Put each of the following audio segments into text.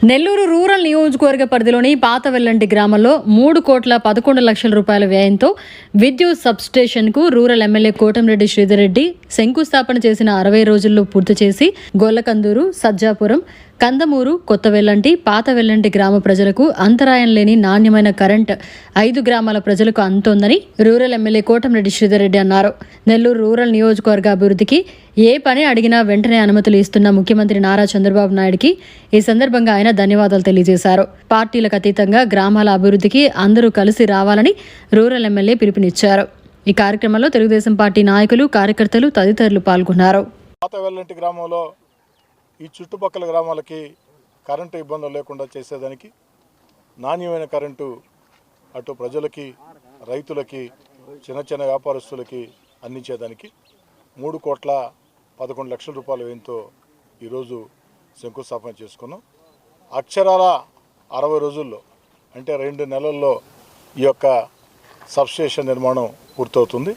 Nellore rural నియోజకవర్గ పరిధిలోని పాతవెల్లంటి గ్రామంలో 3,11,00,000 రూపాయల వ్యయంతో విద్యుత్ సబ్స్టేషన్కు రూరల్ ఎమ్మెల్యే కోటంరెడ్డి శ్రీధర్ రెడ్డి శంకుస్థాపన చేసిన 60 రోజుల్లో పూర్తి చేసి గొల్లకందూరు, సజ్జాపురం, కందమూరు, కొత్తవెల్లంటి, పాతవెల్లంటి గ్రామ ప్రజలకు అంతరాయం లేని నాణ్యమైన కరెంట్ 5 గ్రామాల ప్రజలకు అందుతోందని రూరల్ ఎమ్మెల్యే కోటంరెడ్డి శ్రీధర్ రెడ్డి అన్నారు. నెల్లూరు రూరల్ నియోజకవర్గ అభివృద్ధికి ఏ పని అడిగినా వెంటనే అనుమతులు ఇస్తున్న ముఖ్యమంత్రి నారా చంద్రబాబు నాయుడుకి ఈ సందర్భంగా ఆయన ధన్యవాదాలు తెలియజేశారు. పార్టీలకు అతీతంగా గ్రామాల అభివృద్ధికి అందరూ కలిసి రావాలని రూరల్ ఎమ్మెల్యే పిలుపునిచ్చారు. ఈ కార్యక్రమంలో తెలుగుదేశం పార్టీ నాయకులు, కార్యకర్తలు తదితరులు పాల్గొన్నారు. పాతవెల్లంటి గ్రామంలో ఈ చుట్టుపక్కల గ్రామాలకి కరెంటు ఇబ్బందులు లేకుండా చేసేదానికి నాణ్యమైన కరెంటు అటు ప్రజలకి, రైతులకి, చిన్న చిన్న వ్యాపారస్తులకి అందించేదానికి 3,11,00,000 రూపాయల వ్యయంతో ఈరోజు శంకుస్థాపన చేసుకున్నాం. అక్షరాల 60 రోజుల్లో అంటే 2 నెలల్లో ఈ యొక్క సబ్స్టేషన్ నిర్మాణం పూర్తవుతుంది.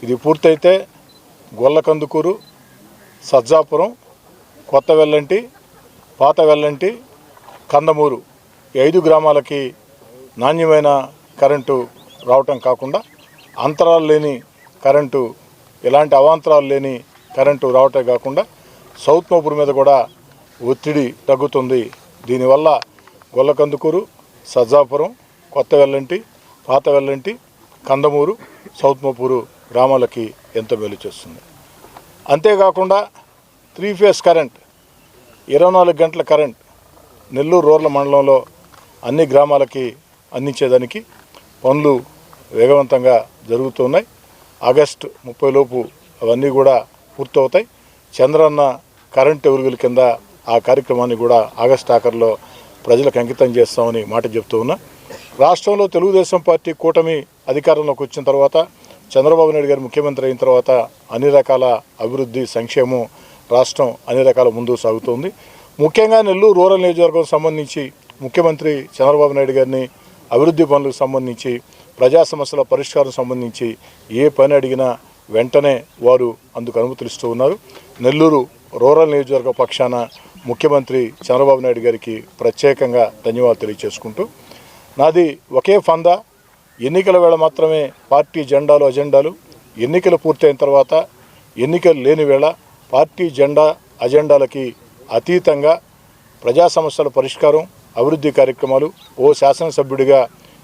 ఇది పూర్తయితే గొల్లకందుకూరు, సజ్జాపురం, కొత్తవెల్లంటి, పాతవెల్లంటి, కందమూరు ఈ 5 గ్రామాలకి నాణ్యమైన కరెంటు రావటం కాకుండా అంతరాలు లేని కరెంటు, ఎలాంటి అవాంతరాలు లేని కరెంటు రావటం కాకుండా సౌత్ మోపూర్ మీద కూడా ఒత్తిడి తగ్గుతుంది. దీనివల్ల గొల్లకందుకూరు, సజ్జాపురం, కొత్తవెల్లంటి, పాతవెల్లంటి, కందమూరు, సౌత్ మోపూరు గ్రామాలకి ఎంతో మేలు చేస్తుంది. అంతేకాకుండా 3 ఫేజ్ కరెంట్, 24 గంటల కరెంట్ నెల్లూరు రూరల్ మండలంలో అన్ని గ్రామాలకి అందించేదానికి పనులు వేగవంతంగా జరుగుతున్నాయి. ఆగస్టు 30 లోపు అవన్నీ కూడా పూర్తవుతాయి. చంద్రన్న కరెంటు ఎరువుల కింద ఆ కార్యక్రమాన్ని కూడా ఆగస్టు ఆఖరిలో ప్రజలకు అంకితం చేస్తామని మాట చెప్తూ ఉన్నా. రాష్ట్రంలో తెలుగుదేశం పార్టీ కూటమి అధికారంలోకి వచ్చిన తర్వాత, చంద్రబాబు నాయుడు గారు ముఖ్యమంత్రి అయిన తర్వాత అన్ని రకాల అభివృద్ధి, సంక్షేమం రాష్ట్రం అన్ని రకాల ముందుకు సాగుతుంది. ముఖ్యంగా నెల్లూరు రూరల్ నియోజకవర్గం సంబంధించి ముఖ్యమంత్రి చంద్రబాబు నాయుడు గారిని అభివృద్ధి పనులకు సంబంధించి, ప్రజా సమస్యల పరిష్కారం సంబంధించి ఏ పని అడిగినా వెంటనే వారు అందుకు అనుమతులు ఇస్తూ ఉన్నారు. నెల్లూరు రూరల్ నియోజకవర్గ పక్షాన ముఖ్యమంత్రి చంద్రబాబు నాయుడు గారికి ప్రత్యేకంగా ధన్యవాదాలు తెలియజేసుకుంటూ, నాది ఒకే ఫందా, ఎన్నికల వేళ మాత్రమే పార్టీ జెండాలు, అజెండాలు, ఎన్నికలు పూర్తయిన తర్వాత ఎన్నికలు లేని వేళ పార్టీ జెండా, అజెండాలకి అతీతంగా ప్రజా సమస్యల పరిష్కారం, అభివృద్ధి కార్యక్రమాలు ఓ శాసనసభ్యుడిగా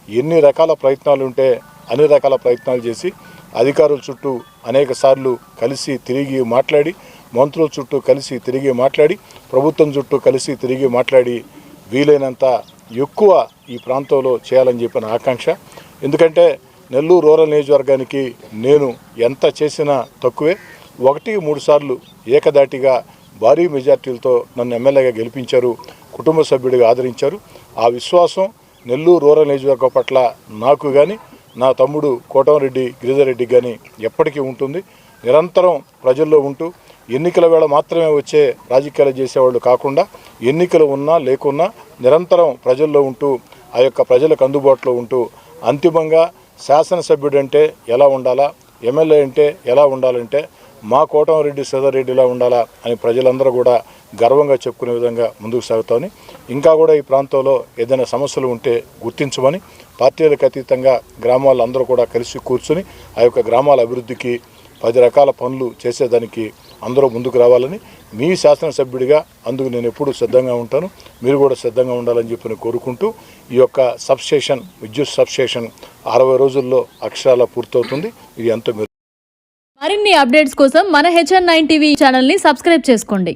ఎన్ని రకాల ప్రయత్నాలు ఉంటే అన్ని రకాల ప్రయత్నాలు చేసి అధికారుల చుట్టూ అనేక సార్లు కలిసి తిరిగి మాట్లాడి, మంత్రుల చుట్టూ కలిసి తిరిగి మాట్లాడి, ప్రభుత్వం చుట్టూ కలిసి తిరిగి మాట్లాడి వీలైనంత ఎక్కువ ఈ ప్రాంతంలో చేయాలని చెప్పిన ఆకాంక్ష. ఎందుకంటే నెల్లూరు రూరల్ నియోజకవర్గానికి నేను ఎంత చేసినా తక్కువే. 1-3 సార్లు ఏకదాటిగా భారీ మెజార్టీలతో నన్ను ఎమ్మెల్యేగా గెలిపించారు, కుటుంబ సభ్యుడిగా ఆదరించారు. ఆ విశ్వాసం నెల్లూరు రూరల్ నియోజకవర్గం పట్ల నాకు కానీ, నా తమ్ముడు కోటంరెడ్డి గిరిధర్ రెడ్డి కానీ ఎప్పటికీ ఉంటుంది. నిరంతరం ప్రజల్లో ఉంటూ ఎన్నికల వేళ మాత్రమే వచ్చే రాజకీయాలు చేసేవాళ్ళు కాకుండా, ఎన్నికలు ఉన్నా లేకున్నా నిరంతరం ప్రజల్లో ఉంటూ ఆ యొక్క ప్రజలకు అందుబాటులో ఉంటూ అంతిమంగా శాసనసభ్యుడు అంటే ఎలా ఉండాలా, ఎమ్మెల్యే అంటే ఎలా ఉండాలంటే మా కోటంరెడ్డి శ్రీధర్ రెడ్డిలా ఉండాలా అని ప్రజలందరూ కూడా గర్వంగా చెప్పుకునే విధంగా ముందుకు సాగుతామని, ఇంకా కూడా ఈ ప్రాంతంలో ఏదైనా సమస్యలు ఉంటే గుర్తించమని, పార్టీలకు అతీతంగా గ్రామాలందరూ కూడా కలిసి కూర్చుని ఆ యొక్క గ్రామాల అభివృద్ధికి 10 రకాల పనులు చేసేదానికి అందరూ ముందుకు రావాలని, మీ శాసనసభ్యుడిగా అందుకు నేను ఎప్పుడూ సిద్ధంగా ఉంటాను, మీరు కూడా సిద్ధంగా ఉండాలని చెప్పి కోరుకుంటూ, ఈ యొక్క సబ్స్టేషన్, విద్యుత్ సబ్స్టేషన్ 60 రోజుల్లో అక్షరాల పూర్తవుతుంది. ఇది ఎంతో మరిన్ని అప్డేట్స్ కోసం మన HN9 టీవీ ఛానల్ని సబ్స్క్రైబ్ చేసుకోండి.